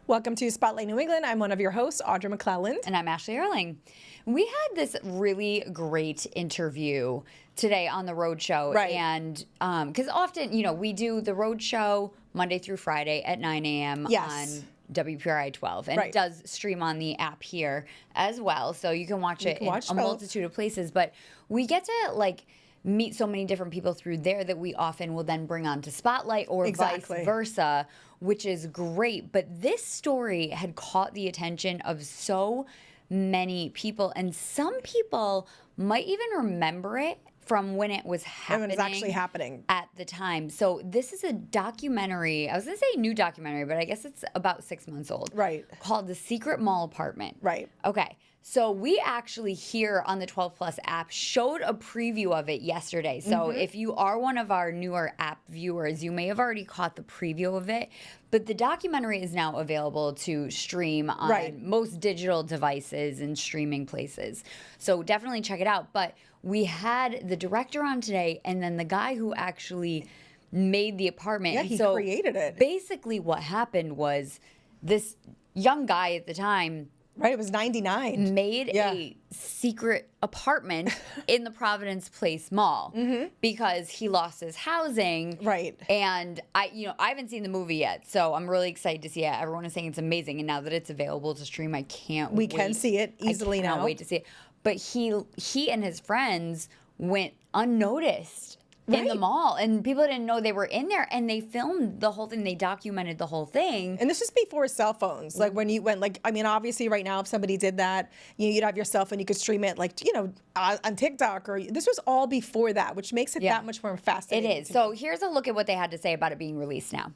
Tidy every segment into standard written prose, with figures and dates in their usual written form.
Welcome to Spotlight New England. I'm one of your hosts, Audra McClelland. And I'm Ashley Erling. We had this really great interview today on the Road Show. Right. And because often, we do the Road Show Monday through Friday at 9 a.m. Yes. on WPRI 12. And Right. it does stream on the app here as well. So you can watch it in a multitude of places. But we get to meet so many different people through there that we often will then bring on to Spotlight or vice versa, which is great. But this story had caught the attention of so many people, and some people might even remember it from when it was happening. When it was actually happening. At the time. So this is a documentary. I was going to say new documentary, but I guess it's about 6 months old. Right. Called The Secret Mall Apartment. Right. Okay. So we actually here on the 12 Plus app showed a preview of it yesterday. So if you are one of our newer app viewers, you may have already caught the preview of it. But the documentary is now available to stream on most digital devices and streaming places. So definitely check it out. But we had the director on today and then the guy who actually made the apartment. Yeah, and he so created it. Basically what happened was this young guy at the time... Right, it was 99. Made a secret apartment in the Providence Place Mall because he lost his housing. Right. And I haven't seen the movie yet, so I'm really excited to see it. Everyone is saying it's amazing, and now that it's available to stream, I can't wait. We can see it easily now. I can't wait to see it. But he and his friends went unnoticed in the mall, and people didn't know they were in there, and they filmed the whole thing. They documented the whole thing. And this is before cell phones. Like when you went, obviously right now, if somebody did that, you'd have your cell phone, you could stream it on TikTok, or this was all before that, which makes it that much more fascinating. It is. So here's a look at what they had to say about it being released now.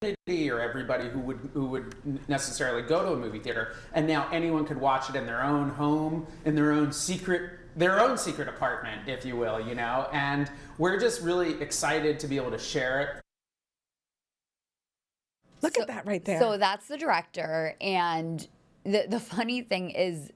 Or everybody who would necessarily go to a movie theater, and now anyone could watch it in their own home, in their own secret apartment, if you will, and we're just really excited to be able to share it. Look at that right there. So that's the director, and the funny thing is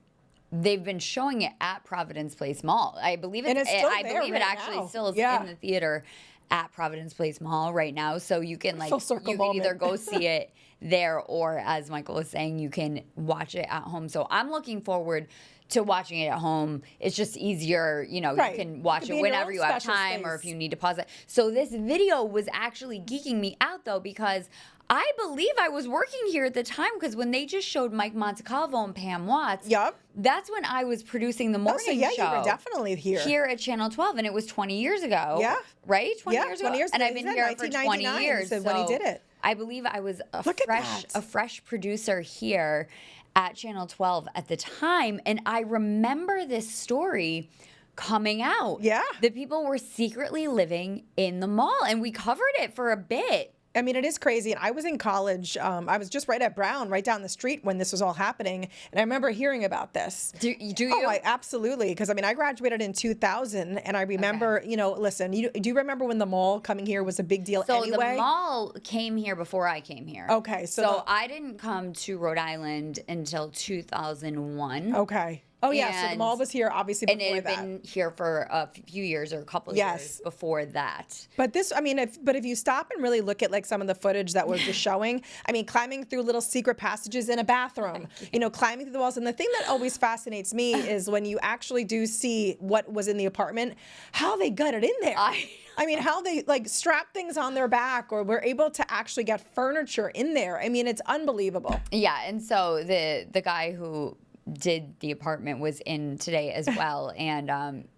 they've been showing it at Providence Place Mall. I believe it actually still is in the theater at Providence Place Mall right now. So you can either go see it there, or as Michael was saying, you can watch it at home. So I'm looking forward to watching it at home. It's just easier, you can watch it whenever you have time or if you need to pause it. So this video was actually geeking me out though, because I believe I was working here at the time, because when they just showed Mike Montecalvo and Pam Watts, that's when I was producing the morning show. You were definitely here. Here at Channel 12, and it was 20 years ago. Yeah. Right? 20 years ago. And I've been here for 20 years. So when he did it. I believe I was a fresh producer here at Channel 12 at the time, and I remember this story coming out. Yeah. That people were secretly living in the mall, and we covered it for a bit. I mean, it is crazy. And I was in college. I was just right at Brown, right down the street when this was all happening. And I remember hearing about this. Do you? Oh, absolutely. Because, I graduated in 2000. And I remember, listen, do you remember when the mall coming here was a big deal anyway? So the mall came here before I came here. Okay. So I didn't come to Rhode Island until 2001. Okay. Oh, yeah. So the mall was here, obviously, before that. And it had been here for a few years or a couple of years before that. But this, if you stop and really look at some of the footage that we're just showing, climbing through little secret passages in a bathroom, climbing through the walls. And the thing that always fascinates me is when you actually do see what was in the apartment, how they got it in there. How they strap things on their back, or were able to actually get furniture in there. it's unbelievable. Yeah. And so the guy who did the apartment was in today as well, and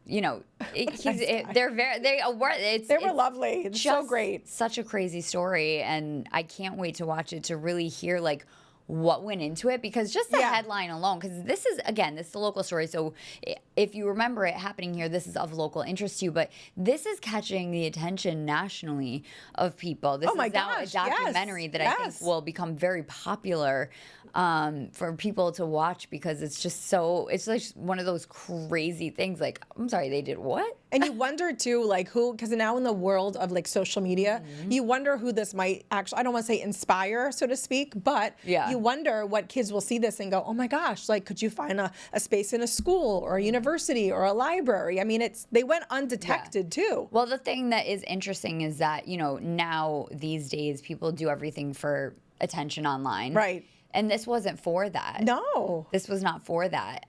they were lovely. It's so great. Such a crazy story, and I can't wait to watch it to really hear what went into it, because just the headline alone, because this is a local story, so if you remember it happening here, this is of local interest to you, but this is catching the attention nationally of people. This is now a documentary that I think will become very popular for people to watch, because it's just it's one of those crazy things. I'm sorry, they did what? And you wonder too, like who, because now in the world of like social media, you wonder who this might actually, I don't want to say inspire, so to speak, but you wonder what kids will see this and go, oh my gosh, like could you find a space in a school or a university or a library? I mean, they went undetected too. Well, the thing that is interesting is that, now these days people do everything for attention online. Right. And this wasn't for that. No. This was not for that.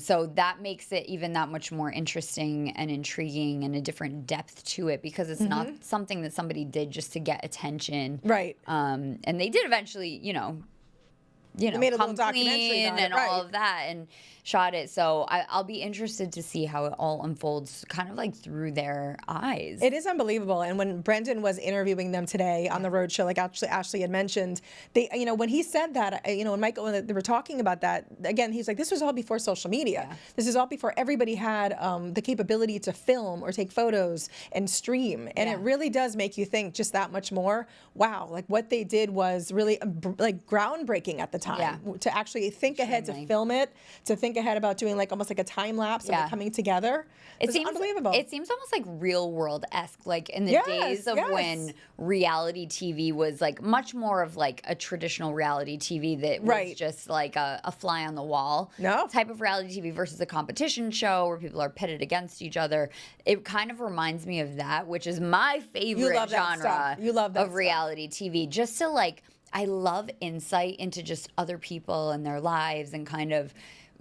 So that makes it even that much more interesting and intriguing and a different depth to it because it's not something that somebody did just to get attention. Right. And they did eventually, made a come little documentary clean and all of that and shot it. So I'll be interested to see how it all unfolds kind of like through their eyes. It is unbelievable. And when Brendan was interviewing them today on the road show, like Ashley had mentioned, they, when he said that, when Michael, when they were talking about that, again, he's like, this was all before social media. Yeah. This is all before everybody had the capability to film or take photos and stream. And it really does make you think just that much more. Wow, like what they did was really like groundbreaking at the time to actually think ahead to film it, to think ahead about doing like almost like a time lapse of it coming together. It seems unbelievable. It seems almost like real world-esque, like in the days of when reality TV was like much more of like a traditional reality TV that was just like a fly on the wall type of reality TV versus a competition show where people are pitted against each other. It kind of reminds me of that, which is my favorite genre of reality TV. Just to like, I love insight into just other people and their lives and kind of,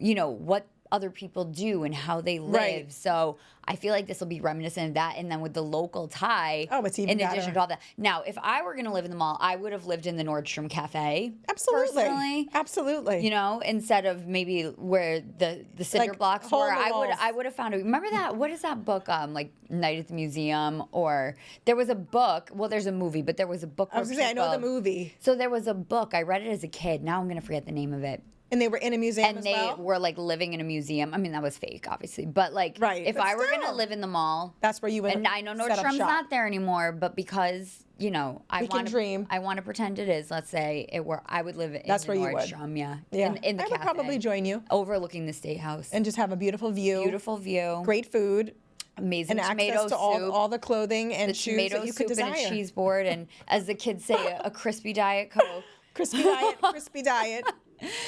what other people do and how they live. Right. So I feel like this will be reminiscent of that. And then with the local tie, it's even in addition to all that. Now, if I were going to live in the mall, I would have lived in the Nordstrom Cafe. Absolutely. Personally. Absolutely. Instead of maybe where the cinder blocks were. I would have found it. Remember that? What is that book? Like Night at the Museum, or there was a book. Well, there's a movie, but there was a book. I was going to say, I know the movie. So there was a book. I read it as a kid. Now I'm going to forget the name of it. And they were in a museum and as they were like living in a museum. I mean, that was fake, obviously. But like, if I were going to live in the mall. That's where you would. And I know Nordstrom's not there anymore, but because, I want to pretend it is. Let's say it were, I would live in That's the where Nordstrom, you would. In the cafe. I would probably join you. Overlooking the State House. And just have a beautiful view. Beautiful view. Great food. Amazing and tomato access to soup. all the clothing and shoes that you could desire. And a cheese board. And as the kids say, a crispy Diet Coke. Crispy diet.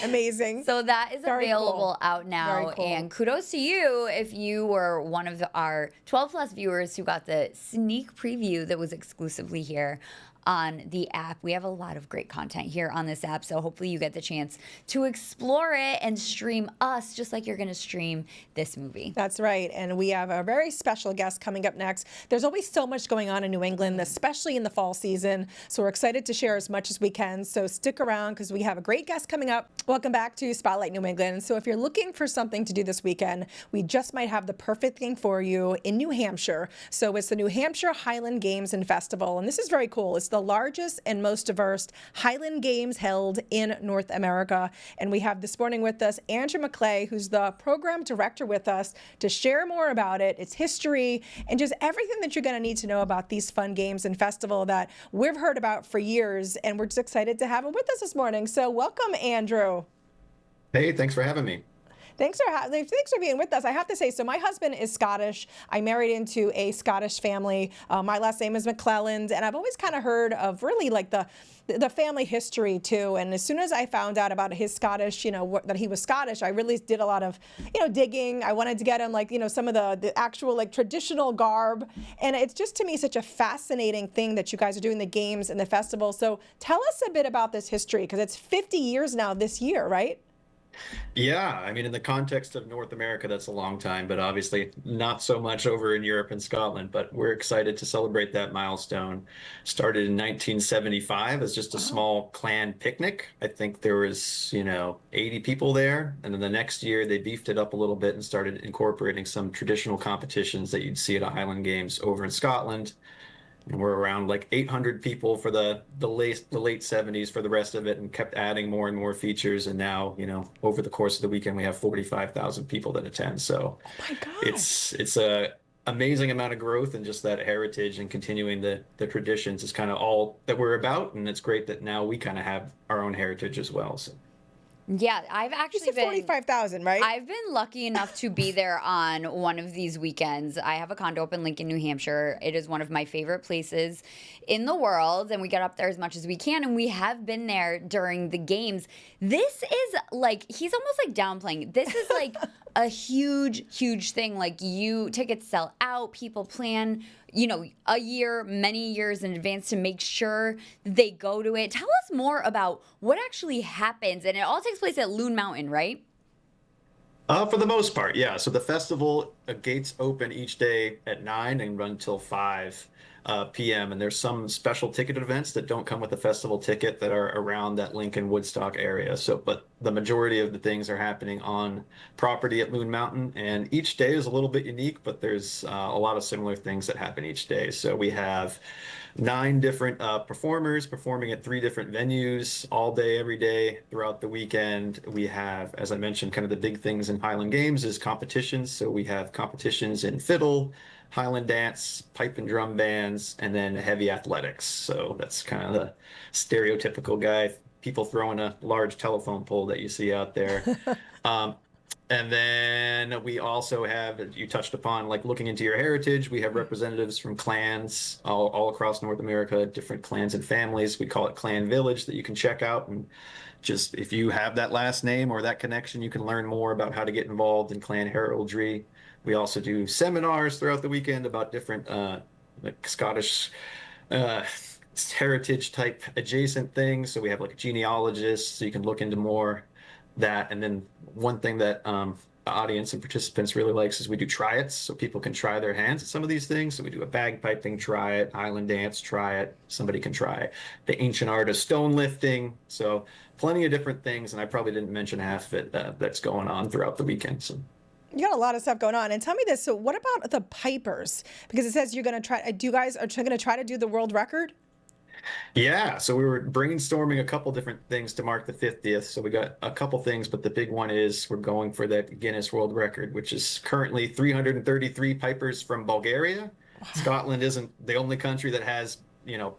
Amazing. So that is available out now. Cool. And kudos to you if you were one of our 12 plus viewers who got the sneak preview that was exclusively here on the app. We have a lot of great content here on this app, so hopefully you get the chance to explore it and stream us just like you're going to stream this movie. That's right, and we have a very special guest coming up next. There's always so much going on in New England, especially in the fall season, so we're excited to share as much as we can, so stick around because we have a great guest coming up. Welcome back to Spotlight New England. So if you're looking for something to do this weekend, we just might have the perfect thing for you in New Hampshire. So it's the New Hampshire Highland Games and Festival, and this is very cool. It's the largest and most diverse Highland Games held in North America. And we have this morning with us Andrew MacLeay, who's the program director with us to share more about it, its history, and just everything that you're going to need to know about these fun games and festival that we've heard about for years. And we're just excited to have him with us this morning. So welcome, Andrew. Hey, thanks for having me. Thanks for being with us. I have to say, so my husband is Scottish. I married into a Scottish family. My last name is McClelland, and I've always kind of heard of really like the family history too. And as soon as I found out about his Scottish, that he was Scottish, I really did a lot of, digging. I wanted to get him like, some of the actual like traditional garb. And it's just to me such a fascinating thing that you guys are doing the games and the festival. So tell us a bit about this history, because it's 50 years now this year, right? Yeah, I mean, in the context of North America, that's a long time, but obviously not so much over in Europe and Scotland. But we're excited to celebrate that milestone. Started in 1975 as just a small clan picnic. I think there was, 80 people there. And then the next year they beefed it up a little bit and started incorporating some traditional competitions that you'd see at a Highland Games over in Scotland. And we're around like 800 people for the late 70s for the rest of it, and kept adding more and more features. And now, over the course of the weekend, we have 45,000 people that attend. So it's a amazing amount of growth, and just that heritage and continuing the traditions is kind of all that we're about. And it's great that now we kind of have our own heritage as well. So. Yeah, I've actually been 45,000, right? I've been lucky enough to be there on one of these weekends. I have a condo up in Lincoln, New Hampshire. It is one of my favorite places in the world, and we get up there as much as we can, and we have been there during the games. This is like, he's almost like downplaying. This is like a huge thing. Like, tickets sell out, people plan, a year, many years in advance to make sure they go to it. Tell us more about what actually happens. And it all takes place at Loon Mountain, right? For the most part, yeah. So the festival gates open each day at 9 and run till 5 p.m. And there's some special ticketed events that don't come with a festival ticket that are around that Lincoln Woodstock area. So, but the majority of the things are happening on property at Loon Mountain, and each day is a little bit unique, but there's a lot of similar things that happen each day. So we have 9 different performers performing at 3 different venues all day, every day throughout the weekend. We have, as I mentioned, kind of the big things in Highland Games is competitions. So we have competitions in fiddle, Highland dance, pipe and drum bands, and then heavy athletics. So that's kind of the stereotypical guy, people throwing a large telephone pole that you see out there. And then we also have, you touched upon, like looking into your heritage. We have representatives from clans all across North America, different clans and families. We call it Clan Village that you can check out. And just if you have that last name or that connection, you can learn more about how to get involved in clan heraldry. We also do seminars throughout the weekend about different like Scottish heritage type adjacent things. So we have like a genealogist, so you can look into more that. And then one thing that the audience and participants really likes is we do try-its, so people can try their hands at some of these things. So we do a bagpiping try-it, Highland dance try-it. Somebody can try the ancient art of stone lifting. So plenty of different things, and I probably didn't mention half of it that's going on throughout the weekend. So you got a lot of stuff going on. And tell me this, so what about the pipers? Because it says you're going to try, you guys are going to try to do the world record? Yeah, so we were brainstorming a couple different things to mark the 50th. So we got a couple things, but the big one is we're going for that Guinness World Record, which is currently 333 pipers from Bulgaria. Wow. Scotland isn't the only country that has,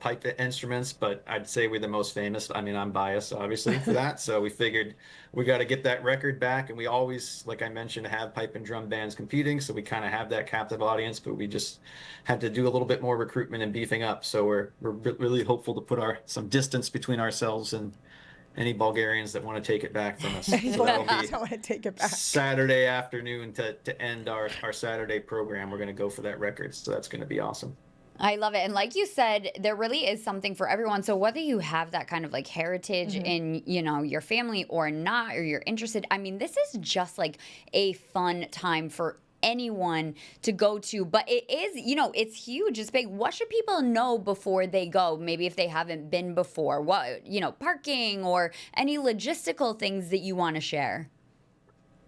pipe instruments, but I'd say we're the most famous. I mean, I'm biased, obviously, for that. So we figured we got to get that record back. And we always, like I mentioned, have pipe and drum bands competing. So we kind of have that captive audience, but we just had to do a little bit more recruitment and beefing up. So we're really hopeful to put some distance between ourselves and any Bulgarians that want to take it back from us. So that'll be want to take it back. Saturday afternoon to end our Saturday program. We're going to go for that record. So that's going to be awesome. I love it. And like you said, there really is something for everyone. So whether you have that kind of like heritage in, your family or not, or you're interested, I mean, this is just like a fun time for anyone to go to. But it is, it's huge. It's big. What should people know before they go? Maybe if they haven't been before, what, parking or any logistical things that you want to share?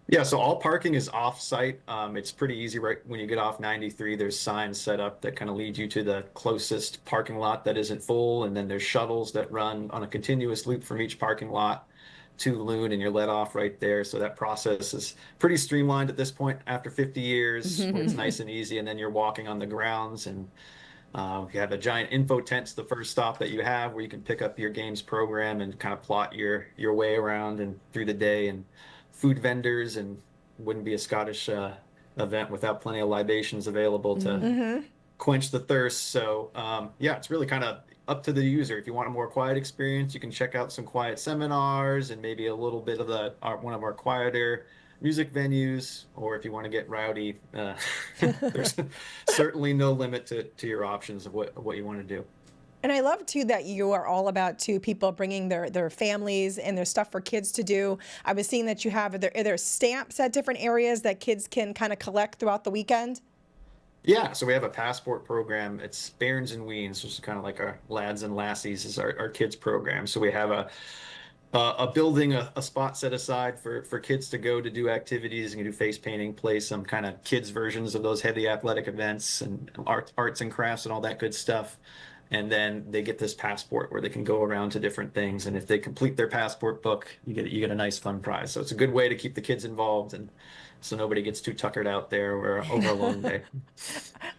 Yeah, so all parking is off-site. It's pretty easy. Right when you get off 93, there's signs set up that kind of lead you to the closest parking lot that isn't full, and then there's shuttles that run on a continuous loop from each parking lot to Loon, and you're let off right there. So that process is pretty streamlined at this point after 50 years. Where it's nice and easy, and then you're walking on the grounds, and you have a giant info tent, the first stop that you have, where you can pick up your games program and kind of plot your way around and through the day, and food vendors, and wouldn't be a Scottish event without plenty of libations available to quench the thirst. So yeah, it's really kind of up to the user. If you want a more quiet experience, you can check out some quiet seminars and maybe a little bit of one of our quieter music venues. Or if you want to get rowdy, there's certainly no limit to your options of what you want to do. And I love, too, that you are all about, too, people bringing their families and their stuff for kids to do. I was seeing that you have, are there stamps at different areas that kids can kind of collect throughout the weekend? Yeah, so we have a passport program. It's Bairns and Weens, which is kind of like our lads and lassies is our kids program. So we have a building, a spot set aside for kids to go to do activities. You can do face painting, play some kind of kids versions of those heavy athletic events and arts and crafts and all that good stuff. And then they get this passport where they can go around to different things. And if they complete their passport book, you get a nice fun prize. So it's a good way to keep the kids involved, and so nobody gets too tuckered out there or over a long day.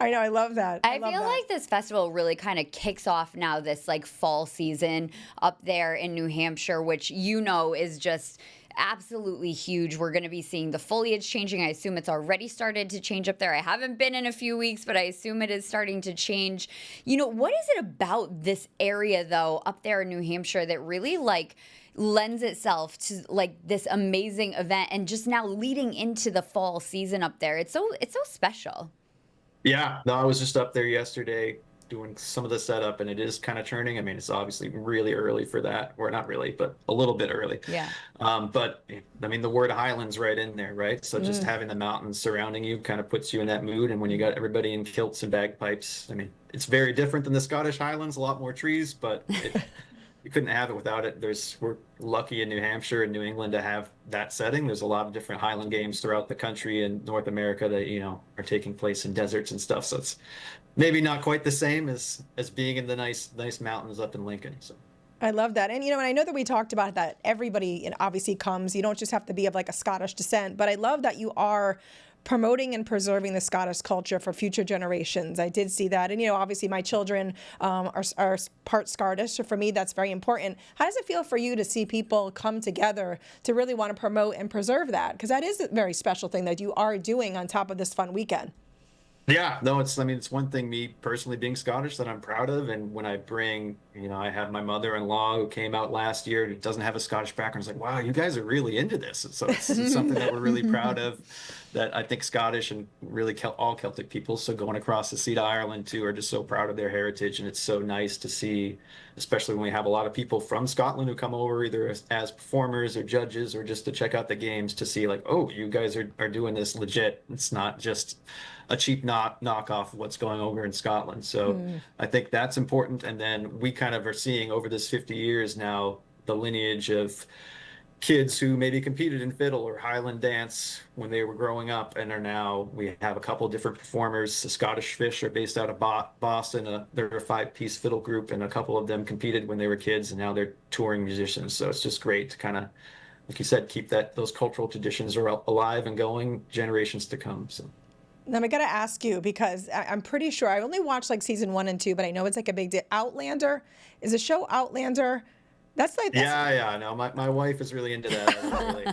I know, I love that. I feel like this festival really kind of kicks off now this like fall season up there in New Hampshire, which is just, absolutely huge. We're going to be seeing the foliage changing. I assume it's already started to change up there. I haven't been in a few weeks, but I assume it is starting to change. You know, what is it about this area, though, up there in New Hampshire that really, like, lends itself to, like, this amazing event and just now leading into the fall season up there? It's so special. Yeah, no, I was just up there yesterday doing some of the setup, and it is kind of turning. I mean, it's obviously really early for that, or not really, but a little bit early. Yeah. But I mean, the word Highland's right in there, right? So just having the mountains surrounding you kind of puts you in that mood. And when you got everybody in kilts and bagpipes, I mean, it's very different than the Scottish Highlands, a lot more trees, but you couldn't have it without it. We're lucky in New Hampshire and New England to have that setting. There's a lot of different Highland games throughout the country and North America that, you know, are taking place in deserts and stuff. So it's maybe not quite the same as being in the nice mountains up in Lincoln. So I love that. And, you know, and I know that we talked about that everybody obviously comes. You don't just have to be of like a Scottish descent, but I love that you are promoting and preserving the Scottish culture for future generations. I did see that. And, you know, obviously my children are part Scottish. So for me, that's very important. How does it feel for you to see people come together to really want to promote and preserve that? Because that is a very special thing that you are doing on top of this fun weekend. Yeah, no, it's one thing, me personally being Scottish, that I'm proud of. And when I bring, you know, I have my mother-in-law who came out last year who doesn't have a Scottish background. It's like, wow, you guys are really into this. So it's something that we're really proud of, that I think Scottish and really all Celtic people, so going across the sea to Ireland too, are just so proud of their heritage. And it's so nice to see, especially when we have a lot of people from Scotland who come over either as performers or judges or just to check out the games, to see like, oh, you guys are doing this legit. It's not just a cheap knockoff of what's going over in Scotland. So I think that's important. And then we kind of are seeing over this 50 years now the lineage of kids who maybe competed in fiddle or Highland dance when they were growing up and are now, we have a couple different performers. The Scottish Fish are based out of Boston. They're a 5-piece fiddle group, and a couple of them competed when they were kids, and now they're touring musicians. So it's just great to kind of, like you said, keep those cultural traditions are alive and going generations to come. So. Now I got to ask you, because I'm pretty sure I only watched like season 1 and 2, but I know it's like a big deal. Outlander, is the show Outlander? That's like no, my wife is really into that. Really.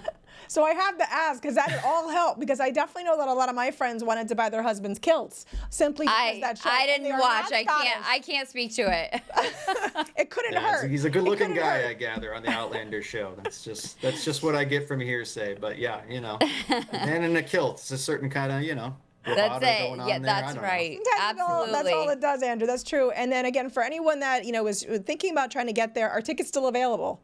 So I have to ask, because that would all help, because I definitely know that a lot of my friends wanted to buy their husbands' kilts simply because that show. I didn't watch. I can't speak to it. It couldn't hurt. He's a good-looking guy, I gather, on the Outlander show. That's just what I get from hearsay. But yeah, you know, a man in a kilt, it's a certain kind of, you know. That's it. Yeah, that's right. Absolutely. That's all it does, Andrew. That's true. And then again, for anyone that, you know, is thinking about trying to get there, are tickets still available?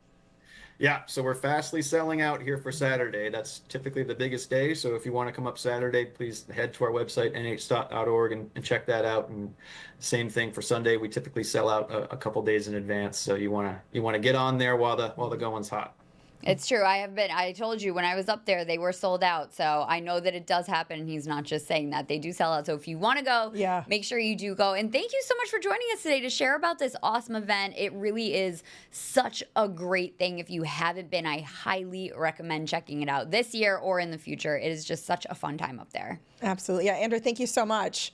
Yeah, so we're fastly selling out here for Saturday. That's typically the biggest day. So if you want to come up Saturday, please head to our website, nh.org, and check that out. And same thing for Sunday. We typically sell out a couple days in advance. So you want to get on there while the going's hot. It's true. I told you when I was up there, they were sold out. So I know that it does happen. He's not just saying that. They do sell out. So if you want to go, make sure you do go. And thank you so much for joining us today to share about this awesome event. It really is such a great thing. If you haven't been, I highly recommend checking it out this year or in the future. It is just such a fun time up there. Absolutely. Yeah, Andrew, thank you so much.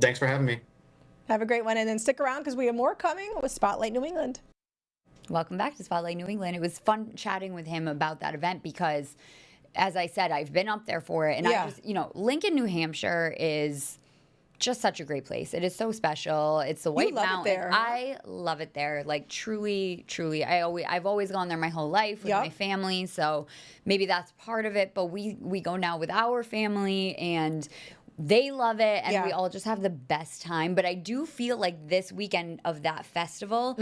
Thanks for having me. Have a great one. And then stick around because we have more coming with Spotlight New England. Welcome back to Spotlight New England. It was fun chatting with him about that event because, as I said, I've been up there for it. And I just, you know, Lincoln, New Hampshire is just such a great place. It is so special. It's the White Mountains. There, huh? I love it there. Like truly, truly. I've always gone there my whole life with my family. So maybe that's part of it. But we go now with our family, and they love it, and we all just have the best time. But I do feel like this weekend of that festival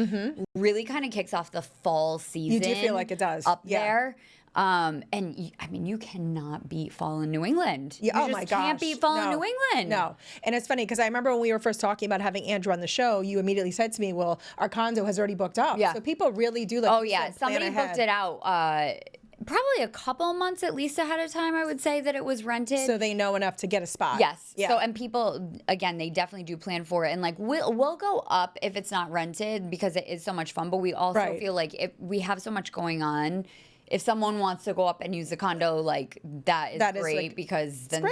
really kind of kicks off the fall season. You do feel like it does. Up there. And I mean, you cannot beat fall in New England. Yeah, you just can't beat fall in New England. No. And it's funny because I remember when we were first talking about having Andrew on the show, you immediately said to me, well, our condo has already booked up. Yeah. So people really do like somebody booked it out. Probably a couple months at least ahead of time, I would say, that it was rented. So they know enough to get a spot. Yes. Yeah. So, and people, again, they definitely do plan for it. And like, we'll go up if it's not rented because it is so much fun. But we also feel like if we have so much going on, if someone wants to go up and use the condo, like that is great, because then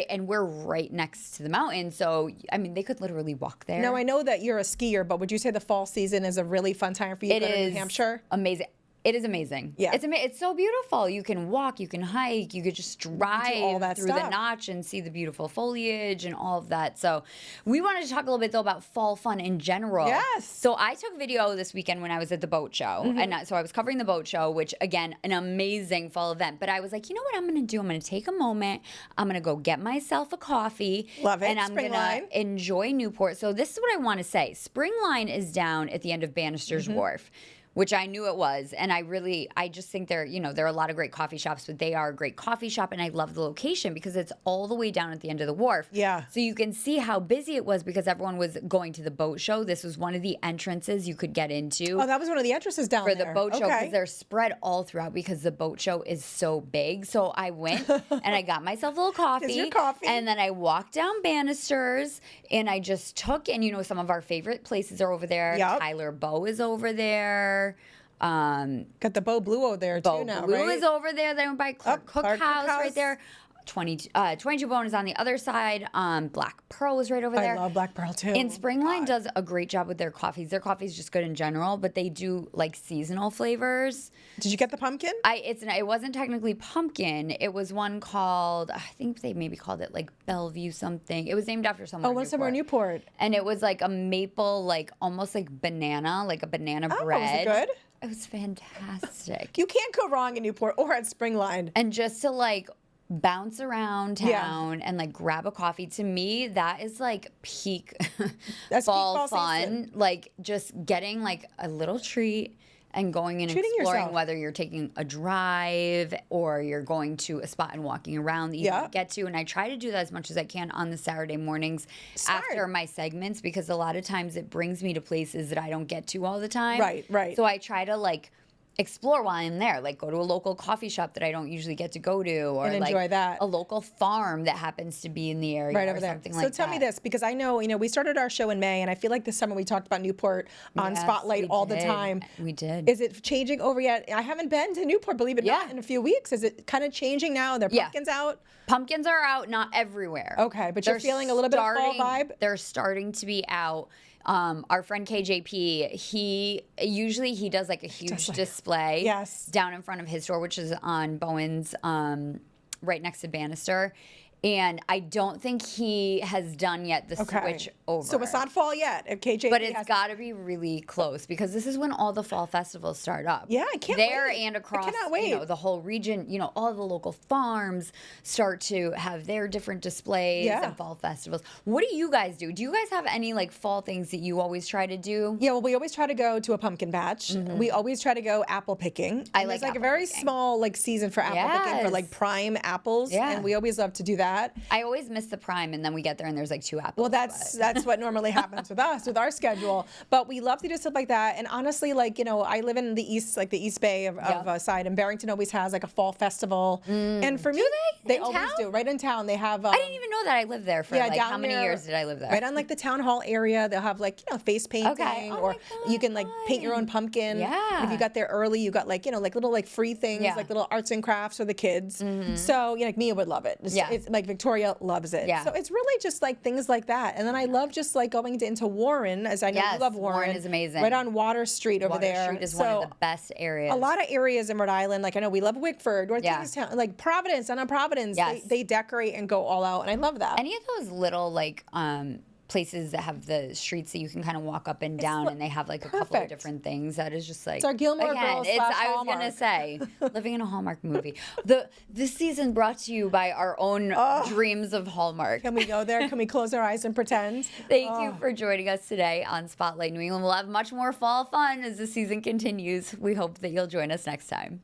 and we're right next to the mountain. So, I mean, they could literally walk there. Now, I know that you're a skier, but would you say the fall season is a really fun time for you to go to New Hampshire? Amazing. It is amazing. Yeah. It's so beautiful. You can walk, you can hike, you could just drive through the notch and see the beautiful foliage and all of that. So we wanted to talk a little bit, though, about fall fun in general. Yes. So I took video this weekend when I was at the boat show. And so I was covering the boat show, which, again, an amazing fall event. But I was like, you know what I'm going to do? I'm going to take a moment. I'm going to go get myself a coffee. Love it. And I'm going to enjoy Newport. So this is what I want to say. Springline is down at the end of Bannister's Wharf, which I knew it was. And I just think there are a lot of great coffee shops, but they are a great coffee shop. And I love the location because it's all the way down at the end of the wharf. Yeah. So you can see how busy it was because everyone was going to the boat show. This was one of the entrances you could get into. Oh, that was one of the entrances down for there. the boat show, because they're spread all throughout because the boat show is so big. So I went and I got myself a little coffee. Your coffee. And then I walked down Bannister's and I just took, and some of our favorite places are over there. Yep. Tyler Bow is over there. Got the Beau Blue over there too now, Blue right? is over there. They went by Clark Cookhouse right there. 22 Bone is on the other side. Black Pearl is right over there. I love Black Pearl too. And Springline does a great job with their coffees. Their coffee is just good in general, but they do like seasonal flavors. Did you get the pumpkin? It wasn't technically pumpkin. It was one called, I think they maybe called it like Bellevue something. It was named after someone. Oh, what's somewhere in Newport? And it was like a maple, like almost like banana, like a banana bread. Was it good? It was fantastic. You can't go wrong in Newport or at Springline. And just to like bounce around town and like grab a coffee, to me that is like peak fall fun season. Like just getting like a little treat and going and Treating exploring yourself. Whether you're taking a drive or you're going to a spot and walking around that you can get to. And I try to do that as much as I can on the Saturday mornings after my segments, because a lot of times it brings me to places that I don't get to all the time. Right. So I try to like explore while I'm there, like go to a local coffee shop that I don't usually get to go to, or and enjoy like that. A local farm that happens to be in the area, right over or there. something So like tell that. me this, because I know, we started our show in May, and I feel like this summer we talked about Newport on Spotlight all the time. We did. Is it changing over yet? I haven't been to Newport, believe it or not, in a few weeks. Is it kind of changing now? Are there pumpkins out? Pumpkins are out, not everywhere. Okay, but you're feeling a little bit of fall vibe? They're starting to be out. Our friend KJP, he does like a huge display down in front of his store, which is on Bowen's, right next to Bannister. And I don't think he has done yet the switch over. So it's not fall yet at KJP. But it's got to be really close, because this is when all the fall festivals start up. Yeah, I can't there wait. And across I cannot wait. The whole region, all the local farms start to have their different displays and fall festivals. What do you guys do? Do you guys have any like fall things that you always try to do? Yeah, well, we always try to go to a pumpkin patch. We always try to go apple picking. I like apple a very picking. small like season for apple picking for like prime apples. Yeah. And we always love to do that. I always miss the prime, and then we get there and there's like 2 apples. Well, that's what normally happens with us, with our schedule. But we love to do stuff like that. And honestly, like, I live in the east, like the East Bay of side, and Barrington always has like a fall festival. And for me, they always do. Right in town, they have. I didn't even know that I lived there for like how many years did I live there? Right on like the town hall area, they'll have like face painting, or you can like paint your own pumpkin. Yeah. If you got there early, you got like like little like free things, like little arts and crafts for the kids. So like Mia would love it. It's like Victoria loves it. Yeah. So it's really just like things like that. And then I love just like going into Warren, as I know you love Warren. Warren is amazing. Right on Water Street over there. Water Street is one of the best areas. A lot of areas in Rhode Island, like I know we love Wickford, North Kingstown, like Providence, down on Providence. They decorate and go all out, and I love that. Any of those little like places that have the streets that you can kind of walk up and down, and they have like a couple of different things. That is just like, it's our Gilmore Girls. I was gonna say, living in a Hallmark movie. This season brought to you by our own dreams of Hallmark. Can we go there? Can we close our eyes and pretend? Thank you for joining us today on Spotlight New England. We'll have much more fall fun as the season continues. We hope that you'll join us next time.